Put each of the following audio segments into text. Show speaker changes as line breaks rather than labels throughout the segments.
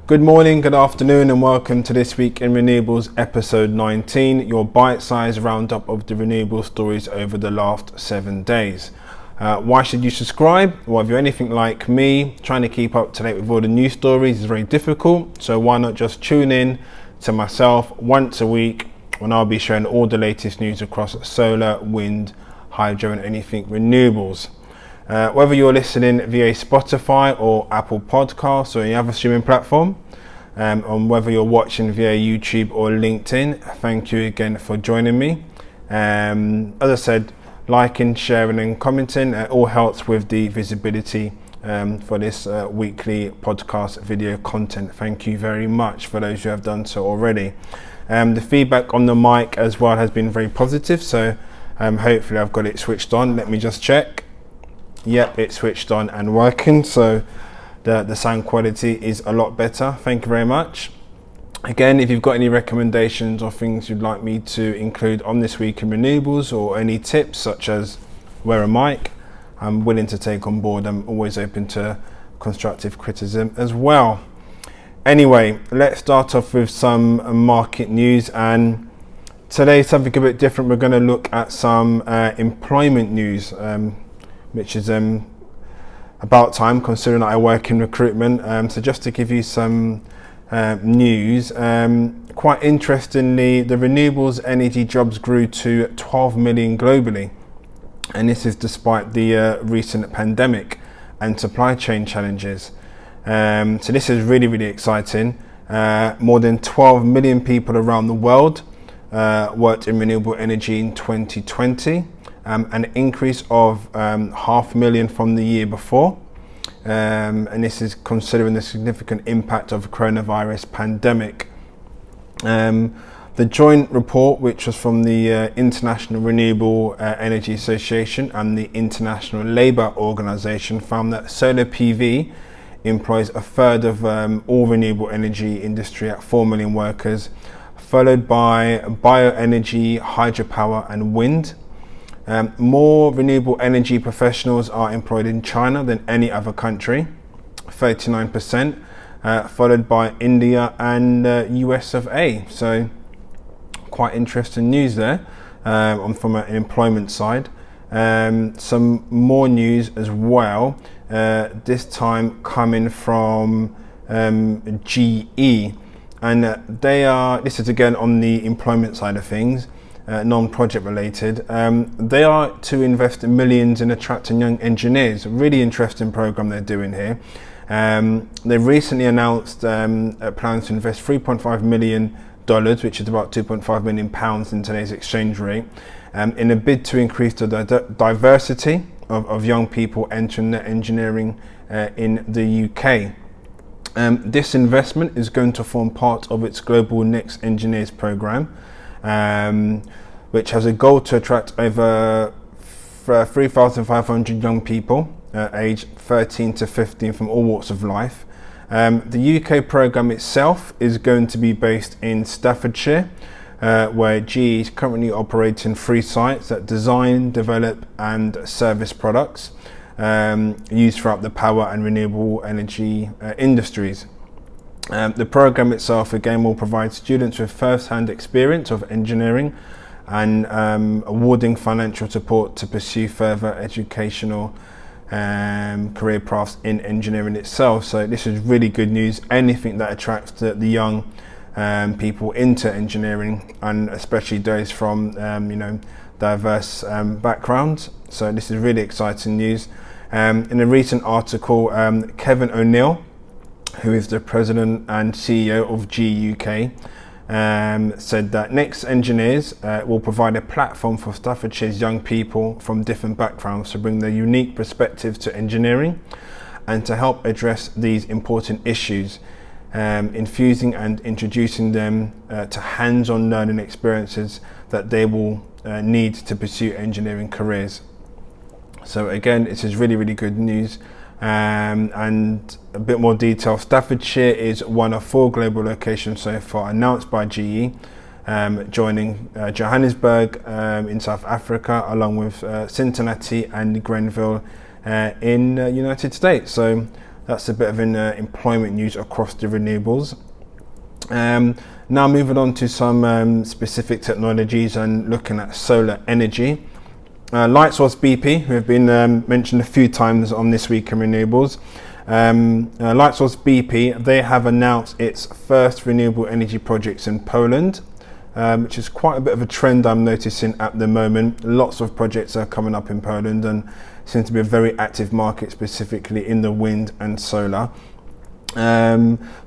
Good morning, good afternoon, and welcome to This Week in Renewables episode 19, your bite-sized roundup of the renewable stories over the last 7 days. Why should you subscribe? Well, if you're anything like me, trying to keep up to date with all the news stories is very difficult, so why not just tune in to myself once a week when I'll be sharing all the latest news across solar, wind, hydro and anything renewables. Whether you're listening via Spotify or Apple Podcasts or any other streaming platform, and whether you're watching via YouTube or LinkedIn, thank you again for joining me. As I said, liking, sharing and commenting all helps with the visibility for this weekly podcast video content. Thank you very much for those who have done so already. The feedback on the mic as well has been very positive, so hopefully I've got it switched on. Let me just check. Yep, it's switched on and working, so the sound quality is a lot better. Thank you very much. Again, if you've got any recommendations or things you'd like me to include on This Week in Renewables, or any tips such as wear a mic, I'm willing to take on board. I'm always open to constructive criticism as well. Anyway, let's start off with some market news, and today something a bit different. We're going to look at some employment news, which is about time considering that I work in recruitment. So just to give you some news, quite interestingly, the renewables energy jobs grew to 12 million globally, and this is despite the recent pandemic and supply chain challenges. So this is really exciting. More than 12 million people around the world worked in renewable energy in 2020. An increase of 500,000 from the year before, and this is considering the significant impact of the coronavirus pandemic. The joint report, which was from the International Renewable Energy Association and the International Labour Organization, found that solar PV employs a third of all renewable energy industry at 4 million workers, followed by bioenergy, hydropower and wind. More renewable energy professionals are employed in China than any other country, 39%, followed by India and US of A. So quite interesting news there from an employment side. Some more news as well, this time coming from GE, and this is again on the employment side of things. Non-project related. They are to invest millions in attracting young engineers. A really interesting program they're doing here. They recently announced plans to invest $3.5 million, which is about 2.5 million pounds in today's exchange rate, in a bid to increase the diversity of young people entering the engineering in the UK. This investment is going to form part of its global Next Engineers program, which has a goal to attract over 3,500 young people aged 13 to 15 from all walks of life. The UK programme itself is going to be based in Staffordshire, where GE is currently operating 3 sites that design, develop and service products used throughout the power and renewable energy industries. The program itself again will provide students with first-hand experience of engineering and awarding financial support to pursue further educational career paths in engineering itself. So this is really good news. Anything that attracts the young people into engineering, and especially those from diverse backgrounds. So this is really exciting news. In a recent article, Kevin O'Neill, who is the president and CEO of GE UK, said that Next Engineers will provide a platform for Staffordshire's young people from different backgrounds to bring their unique perspectives to engineering and to help address these important issues, infusing and introducing them to hands-on learning experiences that they will need to pursue engineering careers. So again, this is really good news. And a bit more detail, Staffordshire is one of 4 global locations so far announced by GE, joining Johannesburg in South Africa, along with Cincinnati and Grenville in the United States. So That's a bit of an employment news across the renewables. Now moving on to some specific technologies and looking at solar energy. Lightsource BP, who have been mentioned a few times on This Week in Renewables. Lightsource BP, they have announced its first renewable energy projects in Poland, which is quite a bit of a trend I'm noticing at the moment. Lots of projects are coming up in Poland and seems to be a very active market, specifically in the wind and solar.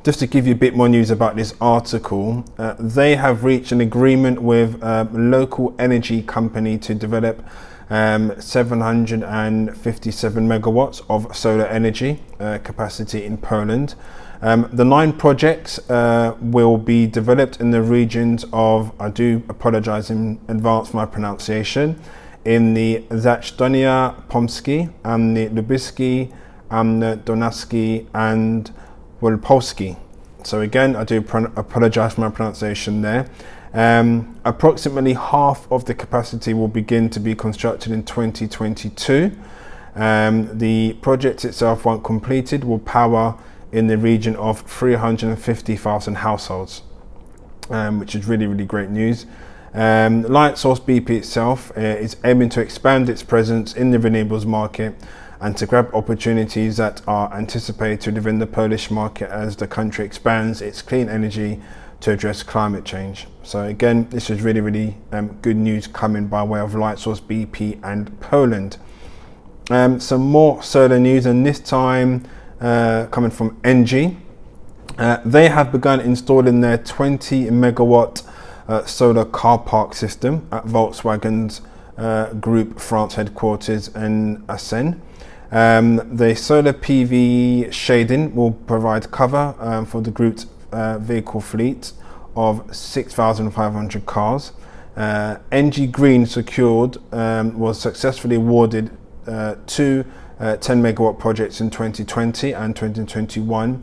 Just to give you a bit more news about this article, they have reached an agreement with a local energy company to develop 757 megawatts of solar energy capacity in Poland. The 9 projects will be developed in the regions of, I do apologize in advance for my pronunciation, in the Zachtonia Pomskie and the Lubyskie and the Donacki and Wolpolski. So again, I do apologize for my pronunciation there. Approximately half of the capacity will begin to be constructed in 2022. The project itself, once completed, will power in the region of 350,000 households, which is really, really great news. Lightsource BP itself is aiming to expand its presence in the renewables market and to grab opportunities that are anticipated within the Polish market as the country expands its clean energy to address climate change. So again, this is really, really good news coming by way of Lightsource BP and Poland. Some more solar news, and this time coming from Engie. They have begun installing their 20 megawatt solar car park system at Volkswagen's Group France headquarters in Assen. The solar PV shading will provide cover for the group's vehicle fleet of 6,500 cars. Engie Green was successfully awarded 2 10 megawatt projects in 2020 and 2021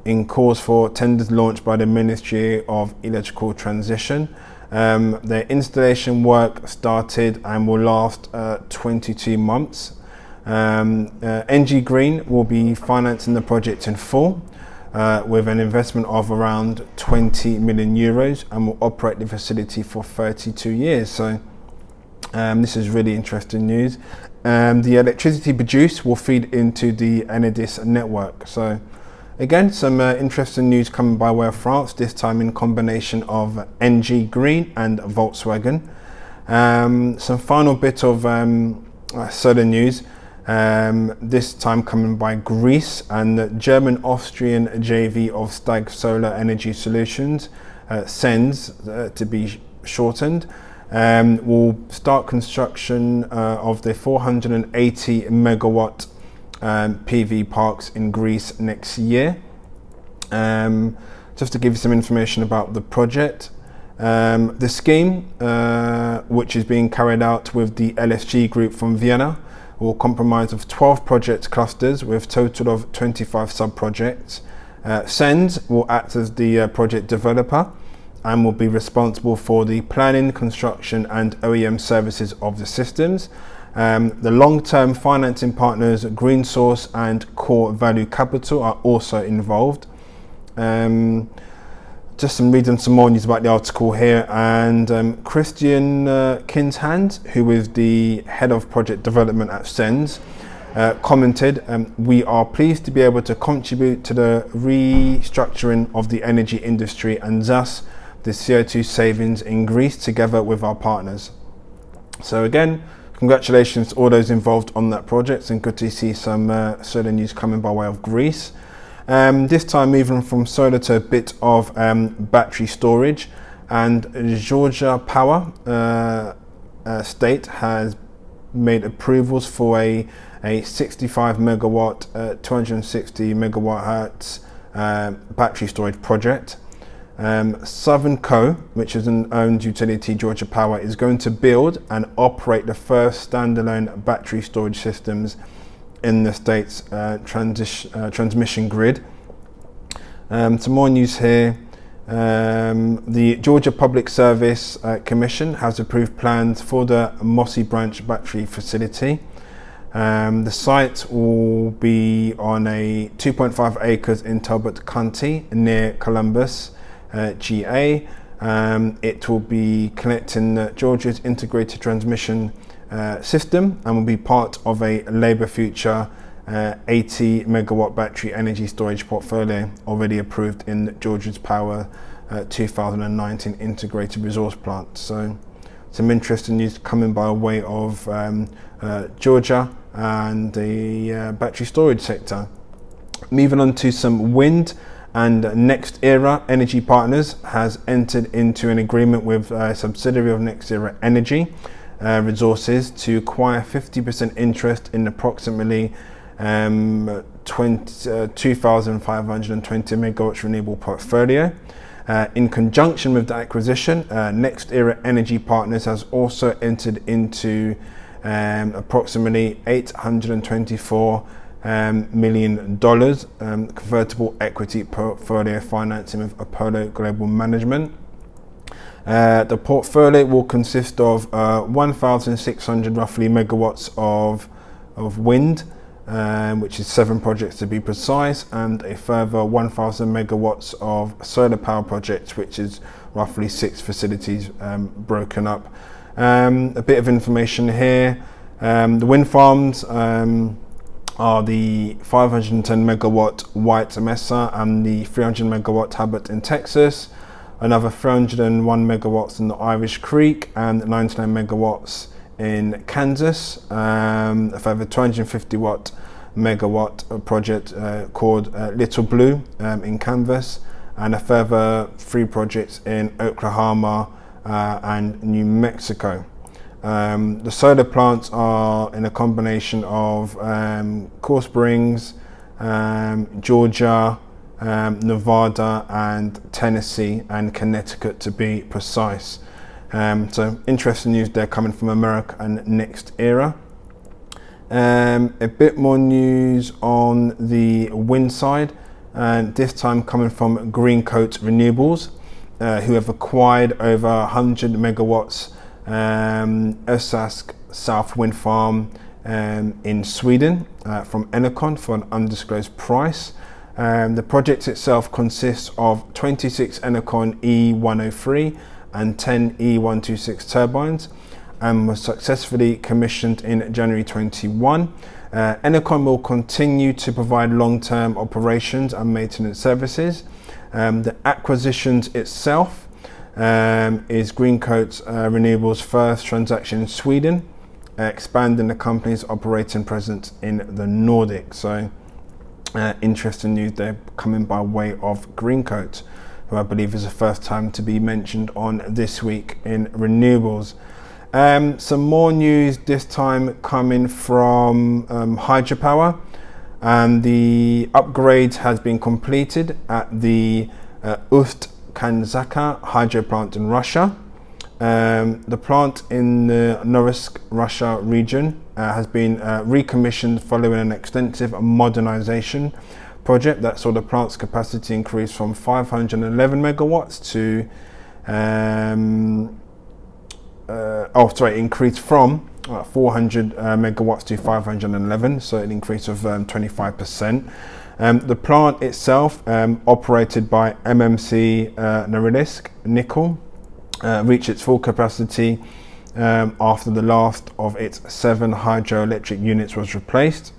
in calls for tenders launched by the Ministry of Electrical Transition. Their installation work started and will last 22 months. Engie Green will be financing the project in full with an investment of around 20 million euros and will operate the facility for 32 years. So this is really interesting news. The electricity produced will feed into the Enedis network. So again, some interesting news coming by way of France, this time in combination of Engie Green and Volkswagen. Some final bit of solar news. This time coming by Greece, and the German-Austrian JV of Stag Solar Energy Solutions, SENS to be shortened, will start construction of the 480 megawatt PV parks in Greece next year. Just to give you some information about the project, the scheme, which is being carried out with the LSG group from Vienna, will comprise of 12 project clusters with a total of 25 sub-projects. SENS will act as the project developer and will be responsible for the planning, construction and OEM services of the systems. The long-term financing partners Green Source and Core Value Capital are also involved. Just reading some more news about the article here, and Christian Kinshand, who is the head of project development at SENS, commented, "We are pleased to be able to contribute to the restructuring of the energy industry and thus the CO2 savings in Greece together with our partners." So again, congratulations to all those involved on that project, and good to see some solar news coming by way of Greece. This time moving from solar to a bit of battery storage, and Georgia Power state has made approvals for a 65 megawatt 260 megawatt hertz battery storage project. Southern Co, which is an owned utility, Georgia Power, is going to build and operate the first standalone battery storage systems in the state's transmission grid. Some more news here. The Georgia Public Service Commission has approved plans for the Mossy Branch battery facility. The site will be on a 2.5 acres in Talbot County near Columbus, GA. It will be connecting Georgia's integrated transmission system and will be part of a Labour Future 80 megawatt battery energy storage portfolio already approved in Georgia's Power 2019 integrated resource plant. So some interesting news coming by way of Georgia and the battery storage sector. Moving on to some wind, and NextEra Energy Partners has entered into an agreement with a subsidiary of NextEra Energy Resources to acquire 50% interest in approximately 2,520 megawatts renewable portfolio. In conjunction with the acquisition, NextEra Energy Partners has also entered into approximately $824 million convertible equity portfolio financing with Apollo Global Management. The portfolio will consist of 1,600 roughly megawatts of wind, which is 7 projects to be precise, and a further 1,000 megawatts of solar power projects, which is roughly 6 facilities broken up. A bit of information here. The wind farms are the 510 megawatt White Mesa and the 300 megawatt Habit in Texas, another 301 megawatts in the Irish Creek, and 99 megawatts in Kansas, a further 250 megawatt project called Little Blue in Kansas, and a further 3 projects in Oklahoma and New Mexico. The solar plants are in a combination of Cool Springs, Georgia, Nevada, and Tennessee and Connecticut to be precise. So interesting news there coming from America and NextEra. A bit more news on the wind side, and this time coming from Greencoat Renewables, who have acquired over 100 megawatts Ösask South Wind Farm in Sweden from Enercon for an undisclosed price. The project itself consists of 26 Enercon E103 and 10 E126 turbines, and was successfully commissioned in January 21. Enercon will continue to provide long-term operations and maintenance services. The acquisitions itself is Greencoat Renewables' first transaction in Sweden, expanding the company's operating presence in the Nordics. So interesting news there coming by way of Greencoat, who I believe is the first time to be mentioned on This Week in Renewables. Some more news, this time coming from Hydropower, and the upgrade has been completed at the Ust-Kanzaka hydro plant in Russia. The plant in the Norilsk, Russia region has been recommissioned following an extensive modernization project that saw the plant's capacity increase from 511 megawatts to increased from 400 megawatts to 511, so an increase of 25%. The plant itself, operated by MMC Norilsk Nickel, reached its full capacity after the last of its 7 hydroelectric units was replaced.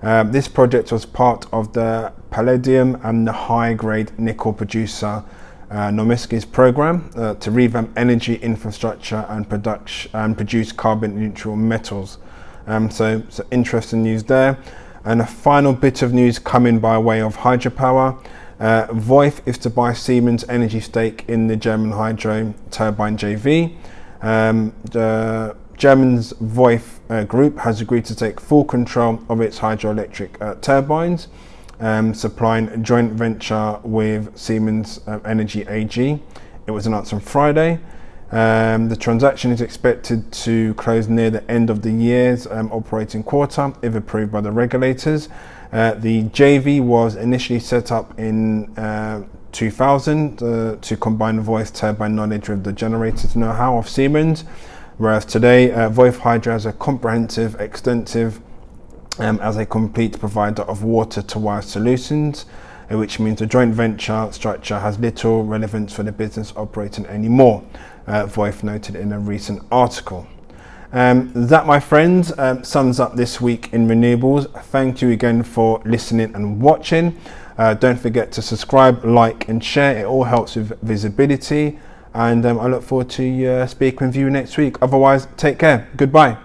This project was part of the palladium and the high-grade nickel producer Norilsk's program to revamp energy infrastructure and produce carbon-neutral metals. So interesting news there. And a final bit of news coming by way of Hydropower. Voith is to buy Siemens Energy stake in the German hydro turbine JV. The German's Voith group has agreed to take full control of its hydroelectric turbines, supplying a joint venture with Siemens Energy AG. It was announced on Friday. The transaction is expected to close near the end of the year's operating quarter, if approved by the regulators. The JV was initially set up in 2000 to combine Voith turbine knowledge with the generators know-how of Siemens, whereas today Voith Hydro has a comprehensive, extensive as a complete provider of water to wire solutions, which means the joint venture structure has little relevance for the business operating anymore, Voith noted in a recent article. That, my friends, sums up this week in renewables. Thank you again for listening and watching. Don't forget to subscribe, like and share. It all helps with visibility, and I look forward to speaking with you next week. Otherwise, take care. Goodbye.